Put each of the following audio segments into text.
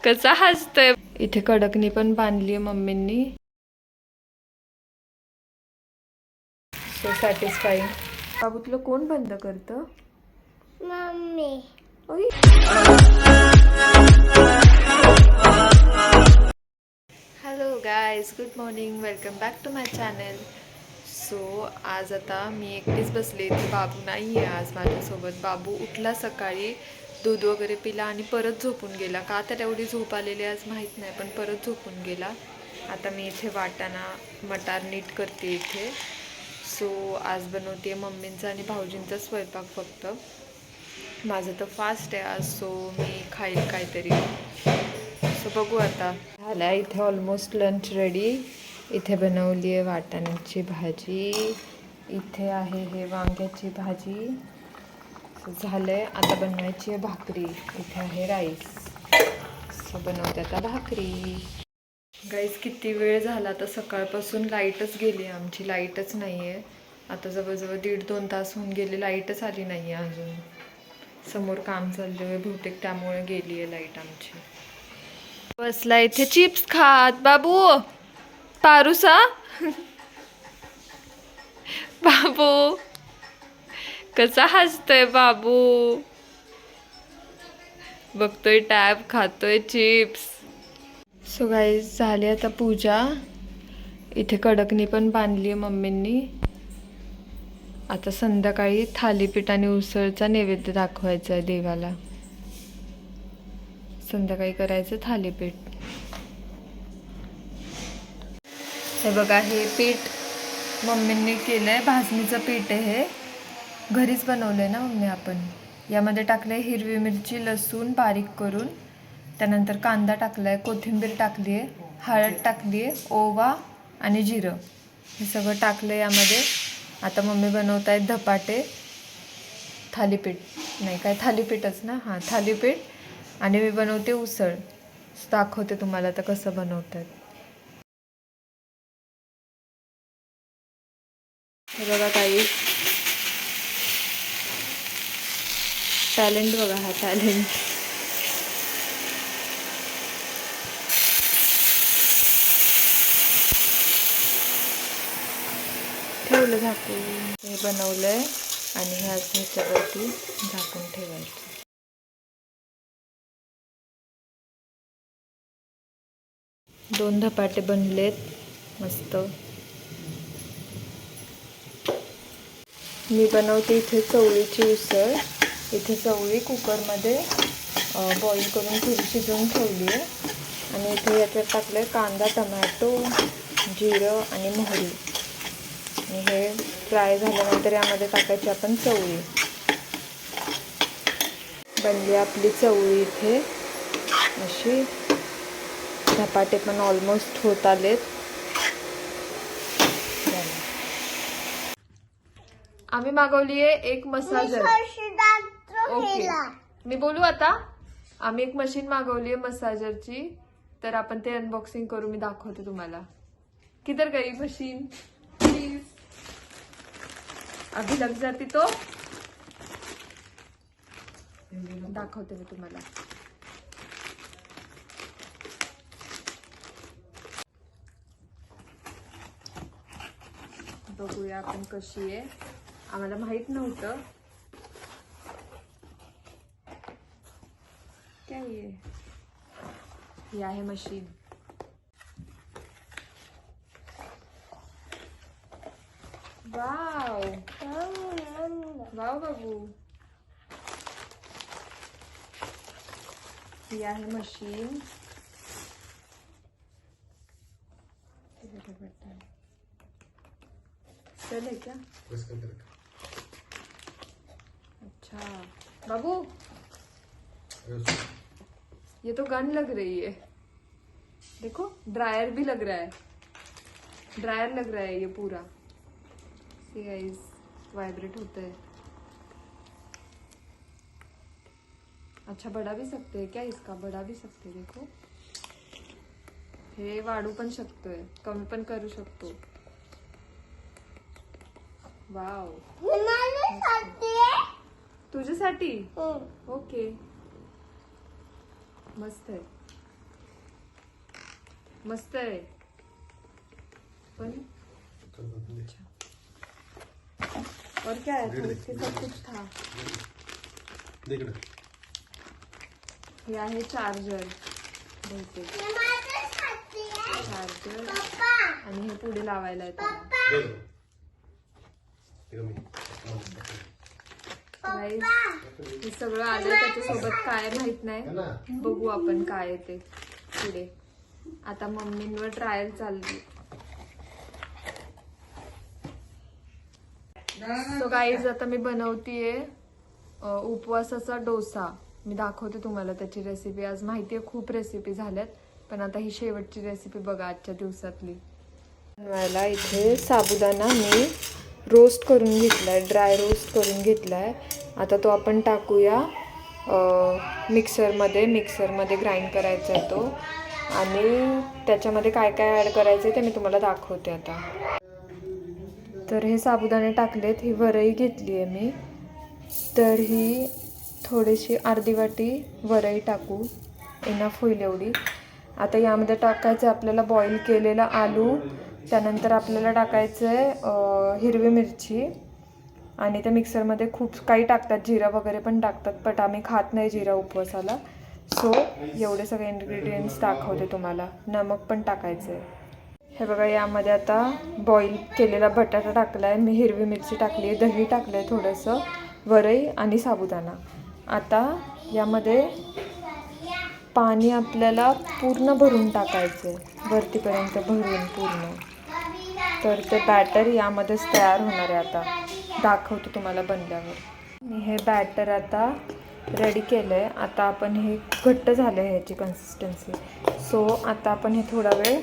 कसा हसतोय. इथे कडकनी पण बांधली मम्मींनी. So satisfying. बाबू तुला कोण बंद करतं? Mummy. Hello guys, good morning. Welcome back to my channel. So आज आता मी एकटीच बसले इथे. बाबू नाही आहे आज माझ्यासोबत. बाबू उठला सकाळी, दूध वगैरे पिला आणि परत झोपून गेला. का तर एवढी झोप आलेली आज माहीत नाही, पण परत झोपून गेला. आता मी इथे वाटाणा मटार नीट करते इथे. सो आज बनवते मम्मींचा आणि भाऊजींचा स्वयंपाक फक्त. माझं तर फास्ट आहे आज, सो मी खाईल काहीतरी. सो बघू आता. झालं आहे इथे ऑलमोस्ट लंच रेडी. इथे बनवली आहे वाटाण्याची भाजी, इथे आहे हे वांग्याची भाजी. झालं आहे आता बनवायची आहे भाकरी. इथे आहे राईस. सो बनवते आता भाकरी. गाईज किती वेळ झाला आता, सकाळपासून लाईटच गेली आमची. लाईटच नाही आहे आता. जवळजवळ 1.5-2 तास होऊन गेले, लाईटच आली नाही आहे अजून. समोर काम चाललं आहे बहुतेक, त्यामुळे गेली आहे लाईट आमची. बसला इथे चिप्स खात. बाबू पारूसा. बाबू कसा हसतोय बाबू. बघतोय टॅब, खातोय चिप्स. सो गाईज झाली आता पूजा. इथे कडकनी पण बांधली आहे मम्मींनी. आता संध्याकाळी थालीपीठ आणि उसळचा नैवेद्य दाखवायचा आहे देवाला. संध्याकाळी करायचं थालीपीठ. हे बघा, हे पीठ मम्मींनी केलंय. भाजणीचं पीठ आहे हे. घरीच बनवलंय ना मम्मी आपण. यामध्ये टाकलंय हिरवी मिरची, लसूण बारीक करून. त्यानंतर कांदा टाकलाय, कोथिंबीर टाकली आहे, हळद टाकली आहे, ओवा आणि जिरं हे सगळं टाकलं यामध्ये. आता मम्मी बनवत आहेत धपाटे. थालीपीठ नाही, काय थालीपीठच ना, हां थालीपीठ. आणि मी बनवते उसळ. दाखवते तुम्हाला आता कसं बनवतात. हे बघा काही टॅलेंट बघा, हा टॅलेंट. ठेवलं झाकून. हे बनवलंय आणि ह्याच्यावरती झाकून ठेवायचं. दोन धपाटे बनलेत मस्त. मी बनवते इथे चवळीची उसळ. इथे चवळी कुकरमध्ये बॉईल करून थोडी शिजवून ठेवली आहे. आणि इथे याच्यात टाकलं आहे कांदा, टमॅटो, जिरं आणि मोहरी. आणि हे फ्राय झाल्यानंतर यामध्ये टाकायची आपण चवळी. बनली आपली चवळी इथे अशी. धपाटे पण ऑलमोस्ट होत आलेत. आम्ही मागवली आहे एक मसाजर. ओके, मी बोलू आता. आम्ही एक मशीन मागवली आहे मसाजरची, तर आपण ते अनबॉक्सिंग करू. मी दाखवते तुम्हाला. किधर गई मशीन प्लीज. अभी लग जाती तो दाखवते मी तुम्हाला. बघूया आपण कशी आहे. आम्हाला माहित नव्हतं. क्या ये आहे मशीन. वाव वाव बाबू. ही आहे मशीन. चले क्या? अच्छा बाबू, ये तो गन लग रही है. देखो ड्रायर भी लग रहा है. ड्रायर लग रहा है ये पूरा. सी गाइस, वाइब्रेट होता है. अच्छा बढ़ा भी सकते हैं क्या इसका? बढ़ा भी सकते हैं. देखो हे वाढू पण शकतोय, कमी पण करू शकतो. वाव, तुझ्यासाठी. ओके, मस्त आहे. मस्त आहे पण और क्या है फिर इसके साथ कुछ था. हे आहे चार्जर बहुतेक चार्जर आणि हे पुढे लावायला आहे त्याला. Guys, हे सगळं आलं त्याच्यासोबत काय माहित नाही, बघू आपण काय आहे ते पुढे. आता मम्मींवर ट्रायल चालली. सो गाईज आता मी बनवतीये उपवासाचा डोसा. मी दाखवते तुम्हाला त्याची रेसिपी. आज माहितीये खूप रेसिपी झाल्यात, पण आता ही शेवटची रेसिपी बघा आजच्या दिवसातली. बनवायला इथे साबुदाणा मी रोस्ट करून घेतलाय, ड्राय रोस्ट करून घेतलाय. आता तो आपण टाकूया मिक्सरमध्ये ग्राइंड करायचा आहे तो. आणि त्याच्यामध्ये काय काय ॲड करायचं ते मी तुम्हाला दाखवते आता. तर हे साबुदाणे टाकलेत. ही वरई घेतली आहे मी, तर ही थोडीशी अर्धी वाटी वरई टाकू, इनफ होईल एवढी. आता यामध्ये टाकायचं आपल्याला बॉईल केलेला आलू. त्यानंतर आपल्याला टाकायचं आहे हिरवी मिरची. आणि ते मिक्सरमध्ये खूप काही टाकतात, जिरा वगैरे पण टाकतात, बट आम्ही खात नाही जिरा उपवासाला. सो एवढे सगळे इन्ग्रेडियंट्स दाखवते तुम्हाला. नमक पण टाकायचं आहे. हे बघा यामध्ये आता बॉईल केलेला बटाटा टाकला आहे मी, हिरवी मिरची टाकली आहे, दही टाकलं आहे थोडंसं, वरई आणि साबुदाणा. आता यामध्ये पाणी आपल्याला पूर्ण भरून टाकायचं आहे, वरतीपर्यंत भरून पूर्ण. तर ते बॅटर यामध्येच तयार होणार आहे. आता दाखवतो तुम्हाला बनल्यावर. मी हे बॅटर आता रेडी केलं आहे. आता आपण हे घट्ट झालं आहे ह्याची कन्सिस्टन्सी. सो आता आपण हे थोडा वेळ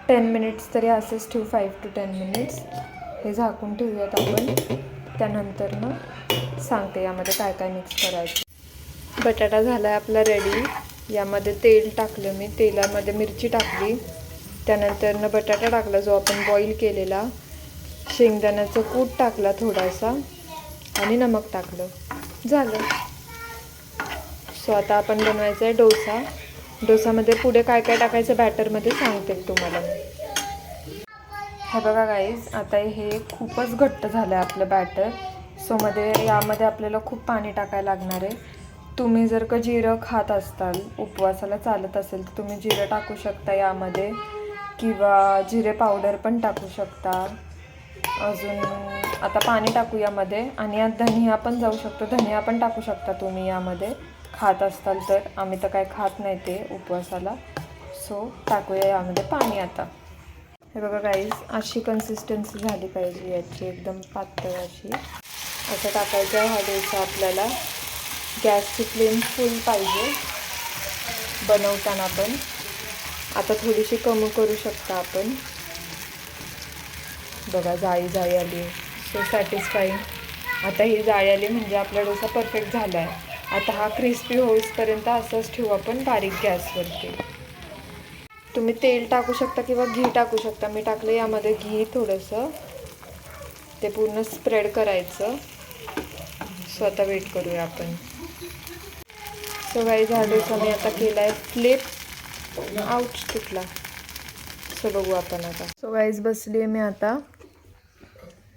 10 मिनिट्स तरी असंच ठेवू, 5 to 10 मिनिट्स हे झाकून ठेवूयात आपण. त्यानंतर ना सांगते यामध्ये काय काय मिक्स करायचं. बटाटा झाला आहे आपला रेडी. यामध्ये तेल टाकलं मी, तेलामध्ये मिरची टाकली, त्यानंतर ना बटाटा टाकला जो आपण बॉईल केलेला, शेंगदाण्याचं कूट टाकला थोडासा आणि नमक टाकलं, झालं. सो आता आपण बनवायचं आहे डोसा. डोसामध्ये पुढे काय काय टाकायचं बॅटरमध्ये सांगते तुम्हाला. हे बघा गाईज, आता हे खूपच घट्ट झालं आहे आपलं बॅटर. सो यामध्ये आपल्याला खूप पाणी टाकायला लागणार आहे. तुम्ही जर का जिरं खात असाल, उपवासाला चालत असेल, तर तुम्ही जिरं टाकू शकता यामध्ये, किंवा जिरे पावडर पण टाकू शकता. अजून आता पाणी टाकू यामध्ये. आणि यात धनिया पण जाऊ शकतो, धनिया पण टाकू शकता तुम्ही यामध्ये खात असताल तर. आम्ही तर काय खात नाही ते उपवासाला. सो टाकूया यामध्ये पाणी आता. हे बघा गाईज, अशी कन्सिस्टन्सी झाली पाहिजे याची, एकदम पातळ अशी. असं टाकायचं आहे हा डोसा आपल्याला. गॅसची फ्लेम फुल पाहिजे बनवताना पण. आता थोडीशी कमी करू शकता आपण. बघा जाळी आली, सो सॅटिस्फाईंग. आता ही जाळी आली म्हणजे आपला डोसा परफेक्ट झाला आहे. आता हा क्रिस्पी होईपर्यंत असंच ठेवू आपण बारीक गॅसवरती. तुम्ही तेल टाकू शकता किंवा घी टाकू शकता. मी टाकलं यामध्ये घी थोडंसं, ते पूर्ण स्प्रेड करायचं. सो आता वेट करूया आपण. सो गाईज, हा डोसा मी आता केला आहे फ्लिप. आउच तुटला. सो बघू आपण आता. सो गाईज, बसली आहे मी आता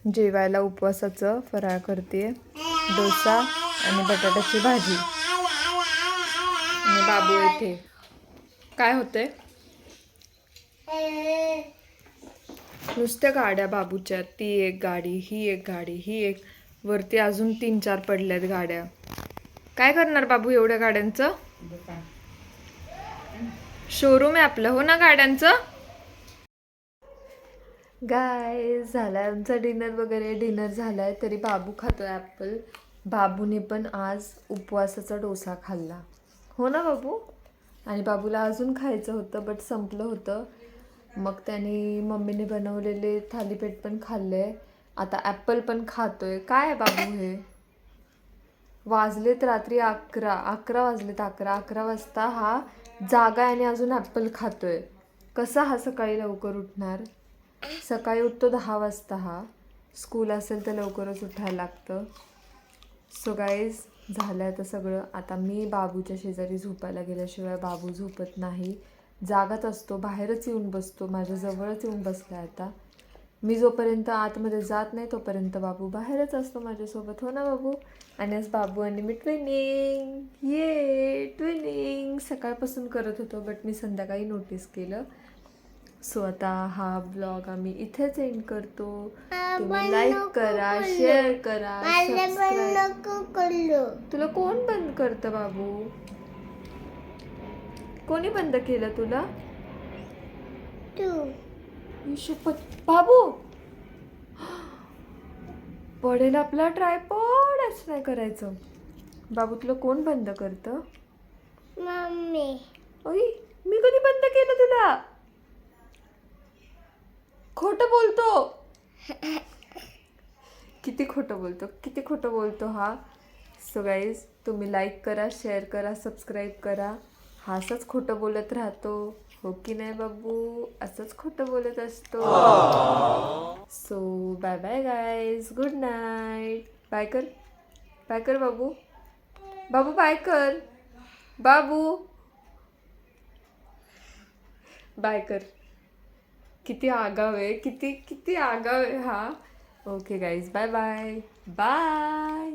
जेवायला. उपवासाचं फराळ करते, डोसा आणि बटाट्याची भाजी. आणि बाबू इथे काय होतंय, नुसत्या गाड्या बाबूच्या. ती एक गाडी, ही एक गाडी, ही एक, वरती अजून 3-4 पडल्यात गाड्या. काय करणार बाबू एवढ्या गाड्यांचं? शोरूम आहे आपलं, हो ना गाड्यांचं. गाईज, झालाय आमचा डिनर झालाय. तरी बाबू खातोय ॲपल. बाबूने पण आज उपवासाचा डोसा खाल्ला, हो ना बाबू. आणि बाबूला अजून खायचं होतं, बट संपलं होतं. मग त्याने मम्मीने बनवलेले थालीपीठ पण खाल्ले. आता ॲपल पण खातोय. काय बाबू हे, वाजलेत रात्री 11 वाजलेत. 11 वाजता हा जागा आहे आणि अजून ॲपल खातोय. कसा हा सकाळी लवकर उठणार? सकाळी उठतो 10 वाजता. हा स्कूल असेल तर लवकरच उठायला लागतं. सो गाईज, झालं आता सगळं. आता मी बाबूच्या शेजारी झोपायला गेल्याशिवाय बाबू झोपत नाही. जागाच असतो, बाहेरच येऊन बसतो, माझ्या जवळच येऊन बसला आता. मी जोपर्यंत आतमध्ये जात नाही तोपर्यंत बाबू बाहेरच असतो माझ्यासोबत. हो ना बाबू? आणि आज बाबू आणि मी ट्विनिंग, ये ट्विनिंग सकाळपासून करत होतो, बट मी संध्याकाळी नोटीस केलं. सो आता हा ब्लॉग आम्ही इथेच एंड करतो. तुम्ही लाईक करा, शेअर करा, सबस्क्राईब. नको करू तुला कोण बंद करतं बाबू? कोणी बंद केलं तुला? तू शपथ बाबू, पडेल आपला ट्रायपॉड. असं नाही करायचं बाबू. तुला कोण बंद करतं? मम्मी ओय, मी कधी बंद केलं तुला? खोटं बोलतो. किती खोटं बोलतो, किती खोटं बोलतो हा. सो गाईज, तुम्ही लाईक करा, शेअर करा, सबस्क्राईब करा. हा असंच खोटं बोलत राहतो, हो की नाही बाबू? असंच खोटं बोलत असतो. So bye bye guys, good night. Bye कर, बाय कर बाबू. बाबू बाय कर. बाबू बाय कर. किती आगाव आहे, किती किती आगाव आहे हा. Okay guys, bye bye bye.